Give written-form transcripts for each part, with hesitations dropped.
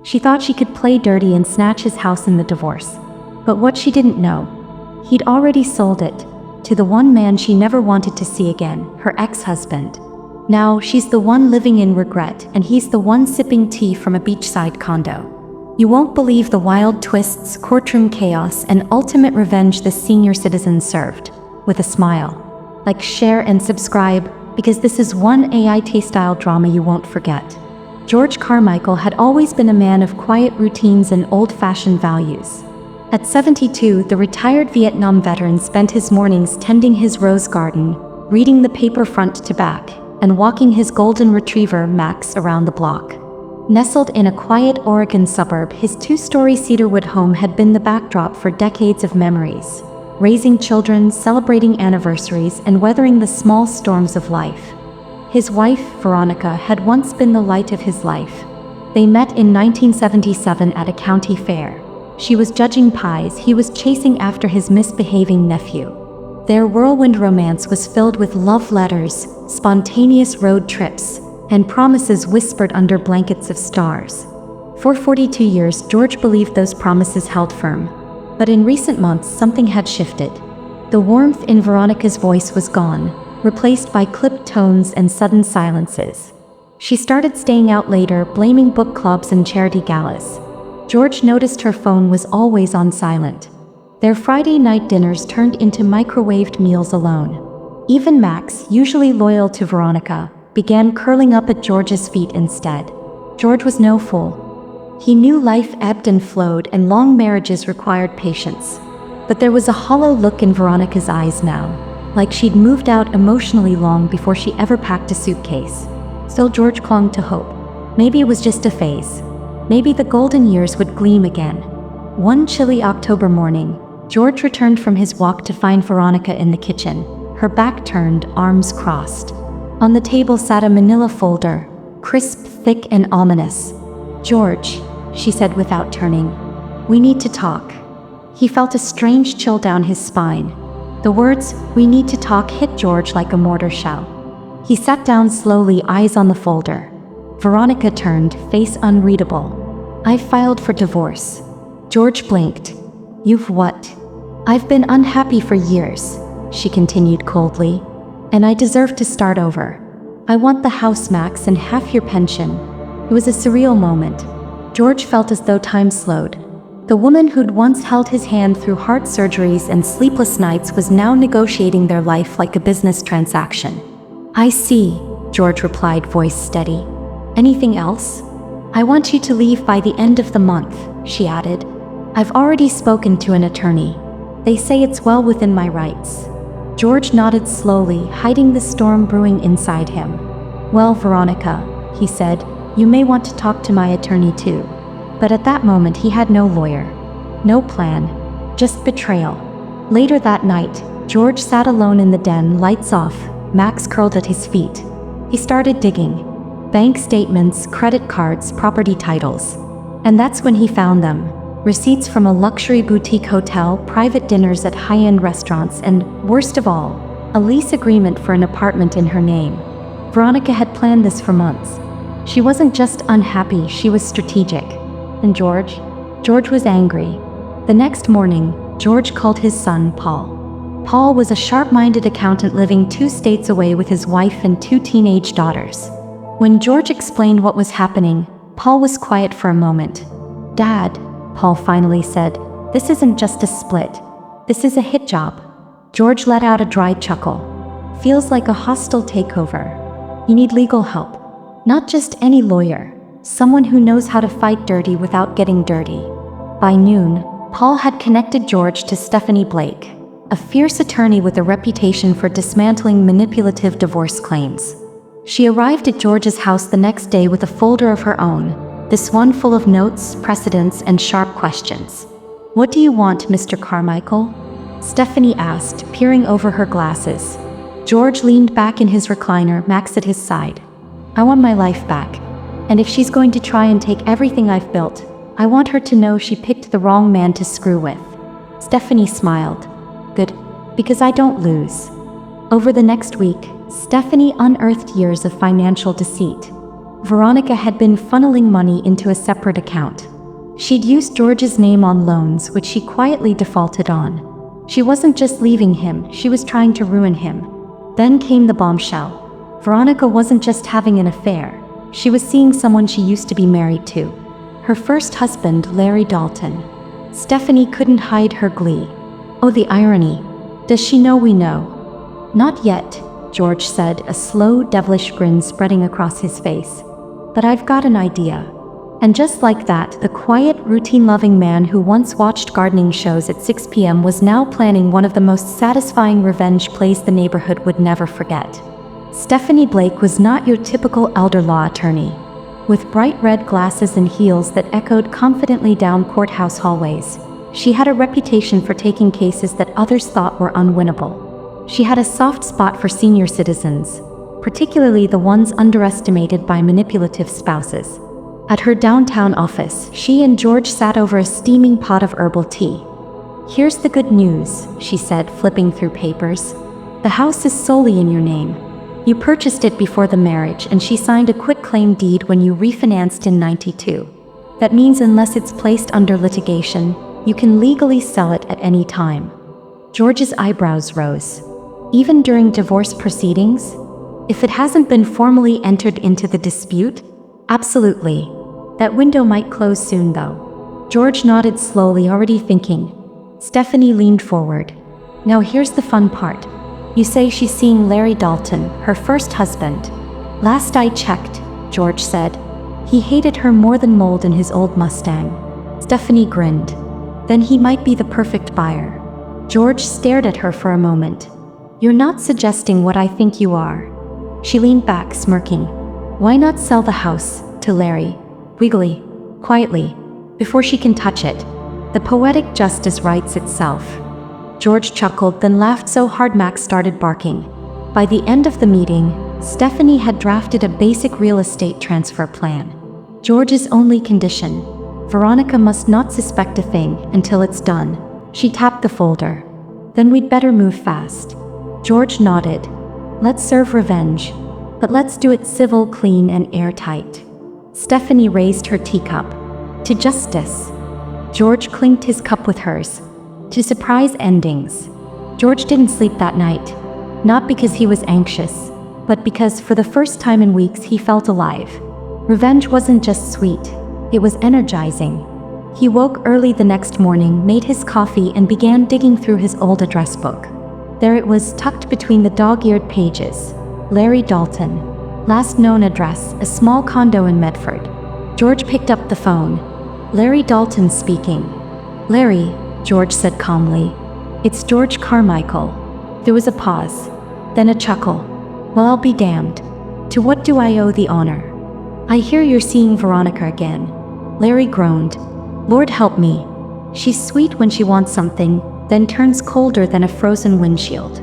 She thought she could play dirty and snatch his house in the divorce. But what she didn't know, he'd already sold it to the one man she never wanted to see again, her ex-husband. Now she's the one living in regret, and he's the one sipping tea from a beachside condo. You won't believe the wild twists, courtroom chaos, and ultimate revenge this senior citizen served. With a smile. Like, share, and subscribe, because this is one AITA-style drama you won't forget. George Carmichael had always been a man of quiet routines and old-fashioned values. At 72, the retired Vietnam veteran spent his mornings tending his rose garden, reading the paper front to back, and walking his golden retriever, Max, around the block. Nestled in a quiet Oregon suburb, his two-story cedarwood home had been the backdrop for decades of memories, raising children, celebrating anniversaries, and weathering the small storms of life. His wife, Veronica, had once been the light of his life. They met in 1977 at a county fair. She was judging pies, he was chasing after his misbehaving nephew. Their whirlwind romance was filled with love letters, spontaneous road trips, and promises whispered under blankets of stars. For 42 years, George believed those promises held firm. But in recent months, something had shifted. The warmth in Veronica's voice was gone, replaced by clipped tones and sudden silences. She started staying out later, blaming book clubs and charity galas. George noticed her phone was always on silent. Their Friday night dinners turned into microwaved meals alone. Even Max, usually loyal to Veronica, began curling up at George's feet instead. George was no fool. He knew life ebbed and flowed, and long marriages required patience. But there was a hollow look in Veronica's eyes now, like she'd moved out emotionally long before she ever packed a suitcase. Still, George clung to hope. Maybe it was just a phase. Maybe the golden years would gleam again. One chilly October morning, George returned from his walk to find Veronica in the kitchen, her back turned, arms crossed. On the table sat a manila folder, crisp, thick, and ominous. "George," she said without turning, "we need to talk." He felt a strange chill down his spine. The words, "we need to talk," hit George like a mortar shell. He sat down slowly, eyes on the folder. Veronica turned, face unreadable. "I've filed for divorce." George blinked. "You've what?" "I've been unhappy for years," she continued coldly, "and I deserve to start over. I want the house, Max, and half your pension." It was a surreal moment. George felt as though time slowed. The woman who'd once held his hand through heart surgeries and sleepless nights was now negotiating their life like a business transaction. "I see," George replied, voice steady. "Anything else?" "I want you to leave by the end of the month," she added. "I've already spoken to an attorney. They say it's well within my rights." George nodded slowly, hiding the storm brewing inside him. "Well, Veronica," he said, "you may want to talk to my attorney too." But at that moment he had no lawyer, no plan, just betrayal. Later that night, George sat alone in the den, lights off, Max curled at his feet. He started digging. Bank statements, credit cards, property titles. And that's when he found them. Receipts from a luxury boutique hotel, private dinners at high-end restaurants, and, worst of all, a lease agreement for an apartment in her name. Veronica had planned this for months. She wasn't just unhappy, she was strategic. And George was angry. The next morning, George called his son, Paul. Paul was a sharp-minded accountant living 2 states away with his wife and 2 teenage daughters. When George explained what was happening, Paul was quiet for a moment. "Dad," Paul finally said, "this isn't just a split. This is a hit job." George let out a dry chuckle. "Feels like a hostile takeover. You need legal help. Not just any lawyer. Someone who knows how to fight dirty without getting dirty." By noon, Paul had connected George to Stephanie Blake, a fierce attorney with a reputation for dismantling manipulative divorce claims. She arrived at George's house the next day with a folder of her own, this one full of notes, precedents, and sharp questions. "What do you want, Mr. Carmichael?" Stephanie asked, peering over her glasses. George leaned back in his recliner, Max at his side. "I want my life back. And if she's going to try and take everything I've built, I want her to know she picked the wrong man to screw with." Stephanie smiled. "Good, because I don't lose." Over the next week, Stephanie unearthed years of financial deceit. Veronica had been funneling money into a separate account. She'd used George's name on loans which she quietly defaulted on. She wasn't just leaving him, she was trying to ruin him. Then came the bombshell. Veronica wasn't just having an affair. She was seeing someone she used to be married to. Her first husband, Larry Dalton. Stephanie couldn't hide her glee. Oh, the irony. Does she know we know? Not yet, George said, a slow, devilish grin spreading across his face. But I've got an idea. And just like that, the quiet, routine-loving man who once watched gardening shows at 6 p.m. was now planning one of the most satisfying revenge plays the neighborhood would never forget. Stephanie Blake was not your typical elder law attorney. With bright red glasses and heels that echoed confidently down courthouse hallways, she had a reputation for taking cases that others thought were unwinnable. She had a soft spot for senior citizens, particularly the ones underestimated by manipulative spouses. At her downtown office, she and George sat over a steaming pot of herbal tea. "Here's the good news," she said, flipping through papers. "The house is solely in your name. You purchased it before the marriage and she signed a quitclaim deed when you refinanced in '92. That means unless it's placed under litigation, you can legally sell it at any time." George's eyebrows rose. Even during divorce proceedings? If it hasn't been formally entered into the dispute? Absolutely. That window might close soon, though. George nodded slowly, already thinking. Stephanie leaned forward. "Now here's the fun part. You say she's seeing Larry Dalton, her first husband." "Last I checked," George said. "He hated her more than mold in his old Mustang." Stephanie grinned. "Then he might be the perfect buyer." George stared at her for a moment. "You're not suggesting what I think you are." She leaned back, smirking. "Why not sell the house to Larry? Wiggly, quietly, before she can touch it. The poetic justice writes itself." George chuckled, then laughed so hard Max started barking. By the end of the meeting, Stephanie had drafted a basic real estate transfer plan. George's only condition: Veronica must not suspect a thing until it's done. She tapped the folder. "Then we'd better move fast." George nodded. "Let's serve revenge. But let's do it civil, clean, and airtight." Stephanie raised her teacup. "To justice." George clinked his cup with hers. "To surprise endings." George didn't sleep that night. Not because he was anxious, but because for the first time in weeks he felt alive. Revenge wasn't just sweet, it was energizing. He woke early the next morning, made his coffee, and began digging through his old address book. There it was, tucked between the dog-eared pages. Larry Dalton. Last known address, a small condo in Medford. George picked up the phone. "Larry Dalton speaking." "Larry," George said calmly. "It's George Carmichael." There was a pause, then a chuckle. "Well, I'll be damned. To what do I owe the honor?" "I hear you're seeing Veronica again." Larry groaned. "Lord help me. She's sweet when she wants something, then turns colder than a frozen windshield."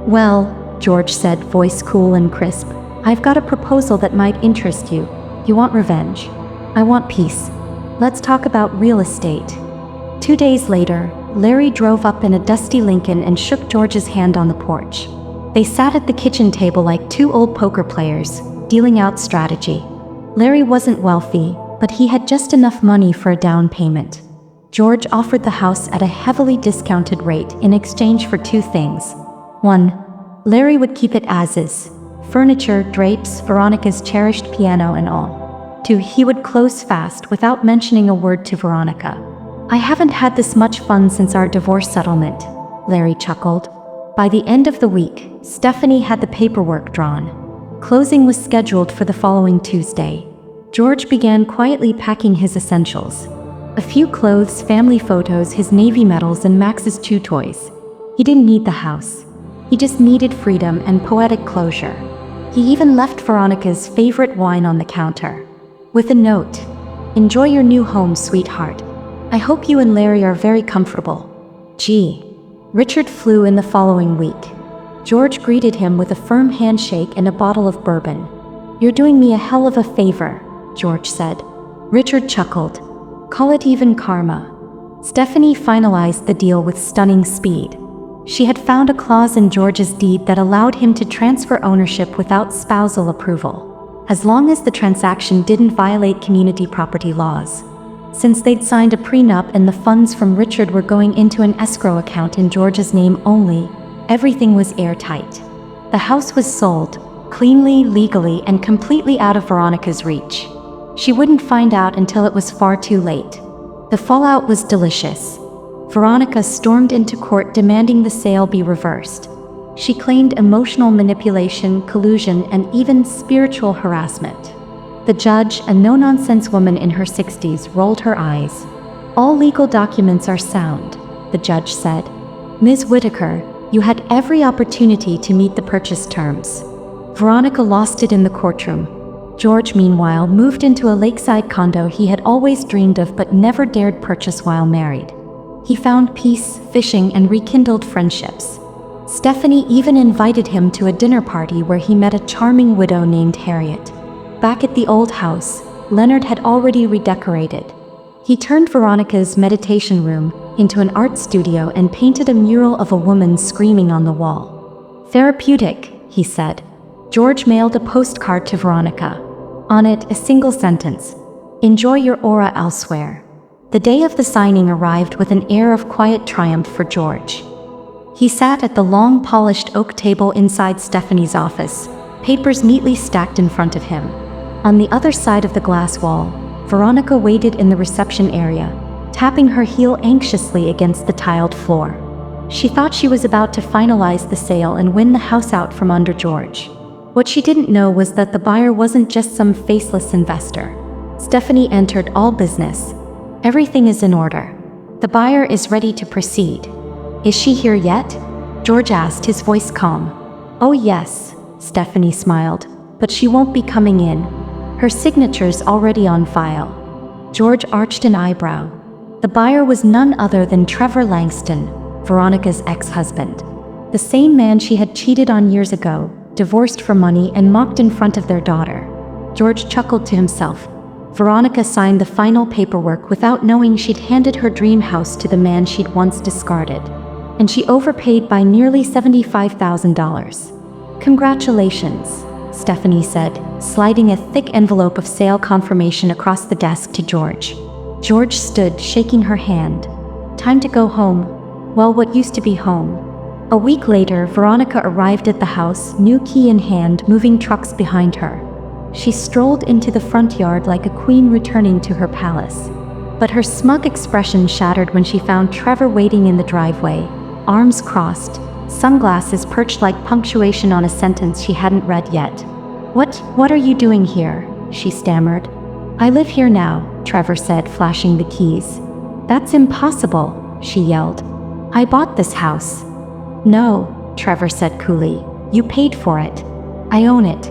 "Well," George said, voice cool and crisp, "I've got a proposal that might interest you. You want revenge? I want peace. Let's talk about real estate." 2 days later, Larry drove up in a dusty Lincoln and shook George's hand on the porch. They sat at the kitchen table like two old poker players, dealing out strategy. Larry wasn't wealthy, but he had just enough money for a down payment. George offered the house at a heavily discounted rate in exchange for two things. 1. Larry would keep it as is. Furniture, drapes, Veronica's cherished piano and all. 2. He would close fast without mentioning a word to Veronica. "I haven't had this much fun since our divorce settlement," Larry chuckled. By the end of the week, Stephanie had the paperwork drawn. Closing was scheduled for the following Tuesday. George began quietly packing his essentials. A few clothes, family photos, his Navy medals, and Max's chew toys. He didn't need the house. He just needed freedom and poetic closure. He even left Veronica's favorite wine on the counter. With a note: "Enjoy your new home, sweetheart. I hope you and Larry are very comfortable." Gee. Richard flew in the following week. George greeted him with a firm handshake and a bottle of bourbon. "You're doing me a hell of a favor," George said. Richard chuckled. "Call it even karma." Stephanie finalized the deal with stunning speed. She had found a clause in George's deed that allowed him to transfer ownership without spousal approval. as long as the transaction didn't violate community property laws. Since they'd signed a prenup and the funds from Richard were going into an escrow account in George's name only, everything was airtight. The house was sold, cleanly, legally, and completely out of Veronica's reach. She wouldn't find out until it was far too late. The fallout was delicious. Veronica stormed into court demanding the sale be reversed. She claimed emotional manipulation, collusion, and even spiritual harassment. The judge, a no-nonsense woman in her 60s, rolled her eyes. "All legal documents are sound," the judge said. "Ms. Whitaker, you had every opportunity to meet the purchase terms." Veronica lost it in the courtroom. George, meanwhile, moved into a lakeside condo he had always dreamed of but never dared purchase while married. He found peace, fishing, and rekindled friendships. Stephanie even invited him to a dinner party where he met a charming widow named Harriet. Back at the old house, Leonard had already redecorated. He turned Veronica's meditation room into an art studio and painted a mural of a woman screaming on the wall. "Therapeutic," he said. George mailed a postcard to Veronica. On it, a single sentence: "Enjoy your aura elsewhere." The day of the signing arrived with an air of quiet triumph for George. He sat at the long polished oak table inside Stephanie's office, papers neatly stacked in front of him. On the other side of the glass wall, Veronica waited in the reception area, tapping her heel anxiously against the tiled floor. She thought she was about to finalize the sale and win the house out from under George. What she didn't know was that the buyer wasn't just some faceless investor. Stephanie entered all business. "Everything is in order. The buyer is ready to proceed." "Is she here yet?" George asked, his voice calm. "Oh yes," Stephanie smiled, "but she won't be coming in. Her signature's already on file." George arched an eyebrow. The buyer was none other than Trevor Langston, Veronica's ex-husband. The same man she had cheated on years ago, divorced for money, and mocked in front of their daughter. George chuckled to himself. Veronica signed the final paperwork without knowing she'd handed her dream house to the man she'd once discarded. And she overpaid by nearly $75,000. "Congratulations," Stephanie said, sliding a thick envelope of sale confirmation across the desk to George. George stood, shaking her hand. "Time to go home. Well, what used to be home." A week later, Veronica arrived at the house, new key in hand, moving trucks behind her. She strolled into the front yard like a queen returning to her palace. But her smug expression shattered when she found Trevor waiting in the driveway, arms crossed, sunglasses perched like punctuation on a sentence she hadn't read yet. What are you doing here?" she stammered. "I live here now," Trevor said, flashing the keys. "That's impossible," she yelled. "I bought this house." "No," Trevor said coolly. "You paid for it. I own it.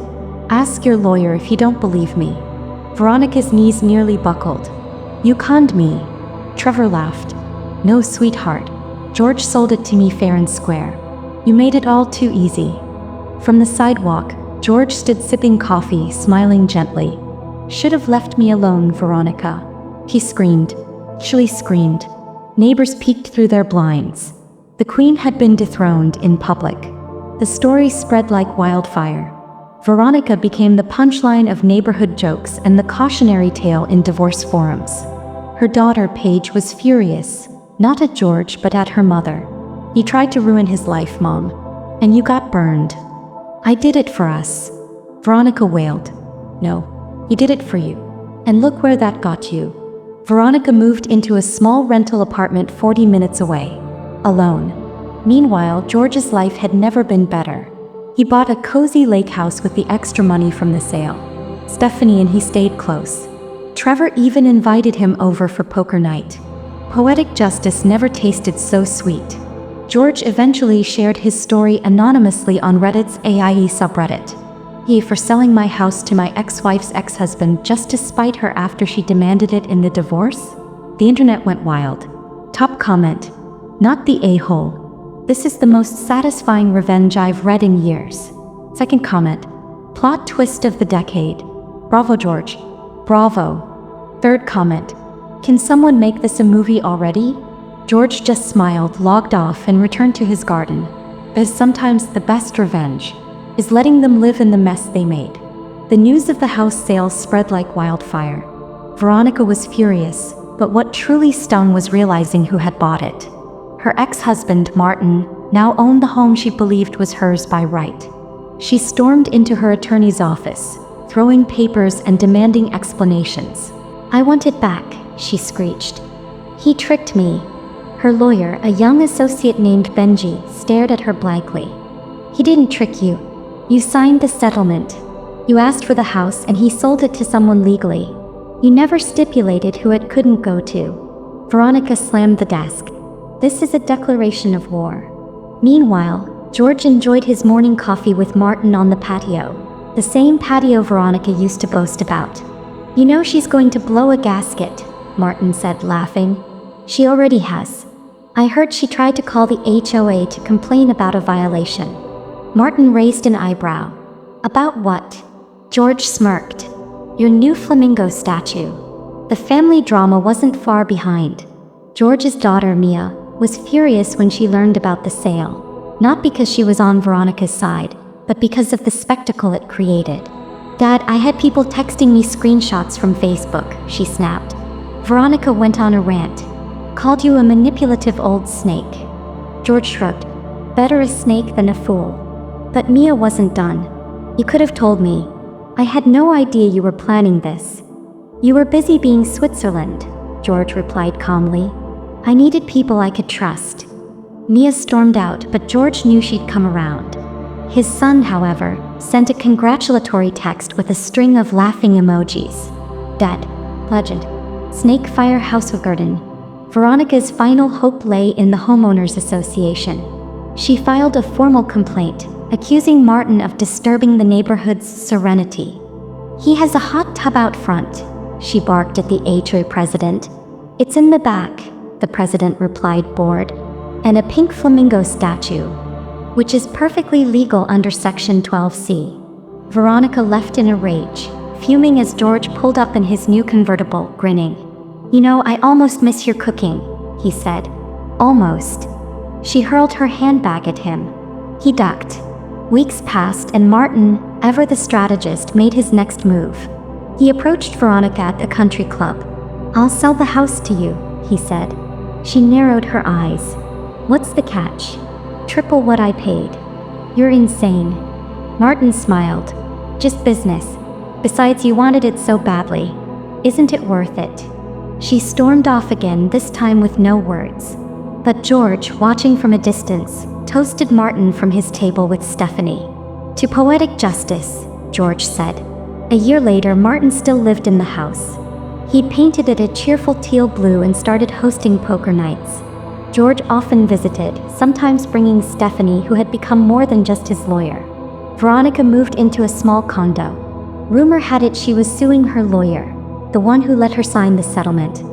Ask your lawyer if you don't believe me." Veronica's knees nearly buckled. "You conned me." Trevor laughed. "No, sweetheart. George sold it to me fair and square. You made it all too easy." From the sidewalk, George stood sipping coffee, smiling gently. "Should have left me alone, Veronica," he screamed. She screamed. Neighbors peeked through their blinds. The queen had been dethroned in public. The story spread like wildfire. Veronica became the punchline of neighborhood jokes and the cautionary tale in divorce forums. Her daughter, Paige, was furious, not at George but at her mother. "You tried to ruin his life, Mom. And you got burned." "I did it for us," Veronica wailed. "No, he did it for you. And look where that got you." Veronica moved into a small rental apartment 40 minutes away. Alone. Meanwhile, George's life had never been better. He bought a cozy lake house with the extra money from the sale. Stephanie and he stayed close. Trevor even invited him over for poker night. Poetic justice never tasted so sweet. George eventually shared his story anonymously on Reddit's AITA subreddit. "He for selling my house to my ex-wife's ex-husband just to spite her after she demanded it in the divorce?" The internet went wild. Top comment: "Not the a-hole. This is the most satisfying revenge I've read in years." Second comment: "Plot twist of the decade. Bravo, George. Bravo." Third comment: "Can someone make this a movie already?" George just smiled, logged off, and returned to his garden. As sometimes the best revenge is letting them live in the mess they made. The news of the house sale spread like wildfire. Veronica was furious, but what truly stung was realizing who had bought it. Her ex-husband, Martin, now owned the home she believed was hers by right. She stormed into her attorney's office, throwing papers and demanding explanations. "I want it back," she screeched. "He tricked me." Her lawyer, a young associate named Benji, stared at her blankly. "He didn't trick you. You signed the settlement. You asked for the house and he sold it to someone legally. You never stipulated who it couldn't go to." Veronica slammed the desk. "This is a declaration of war." Meanwhile, George enjoyed his morning coffee with Martin on the patio, the same patio Veronica used to boast about. "You know she's going to blow a gasket," Martin said, laughing. "She already has. I heard she tried to call the HOA to complain about a violation." Martin raised an eyebrow. "About what?" George smirked. "Your new flamingo statue." The family drama wasn't far behind. George's daughter, Mia, was furious when she learned about the sale, not because she was on Veronica's side, but because of the spectacle it created. "Dad, I had people texting me screenshots from Facebook," she snapped. Veronica went on a rant. "Called you a manipulative old snake." George shrugged. "Better a snake than a fool." But Mia wasn't done. "You could have told me. I had no idea you were planning this." "You were busy being Switzerland," George replied calmly. "I needed people I could trust." Mia stormed out, but George knew she'd come around. His son, however, sent a congratulatory text with a string of laughing emojis. "Dad, legend. Snake Fire House Garden." Veronica's final hope lay in the Homeowners Association. She filed a formal complaint, accusing Martin of disturbing the neighborhood's serenity. "He has a hot tub out front," she barked at the HOA president. "It's in the back," the president replied, bored. "And a pink flamingo statue, which is perfectly legal under Section 12C. Veronica left in a rage, fuming as George pulled up in his new convertible, grinning. "You know, I almost miss your cooking," he said. "Almost." She hurled her handbag at him. He ducked. Weeks passed and Martin, ever the strategist, made his next move. He approached Veronica at a country club. "I'll sell the house to you," he said. She narrowed her eyes. "What's the catch?" "Triple what I paid." "You're insane." Martin smiled. "Just business. Besides, you wanted it so badly. Isn't it worth it?" She stormed off again, this time with no words. But George, watching from a distance, toasted Martin from his table with Stephanie. "To poetic justice," George said. A year later, Martin still lived in the house. He'd painted it a cheerful teal blue and started hosting poker nights. George often visited, sometimes bringing Stephanie, who had become more than just his lawyer. Veronica moved into a small condo. Rumor had it she was suing her lawyer, the one who let her sign the settlement.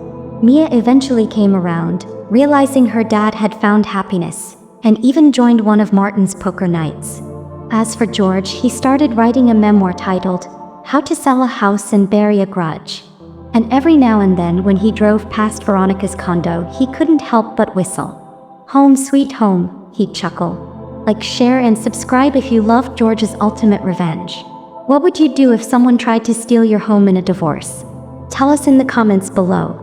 Mia eventually came around, realizing her dad had found happiness, and even joined one of Martin's poker nights. As for George, he started writing a memoir titled, How to Sell a House and Bury a Grudge. And every now and then when he drove past Veronica's condo, he couldn't help but whistle. "Home sweet home," he'd chuckle. Like, share and subscribe if you loved George's ultimate revenge. What would you do if someone tried to steal your home in a divorce? Tell us in the comments below.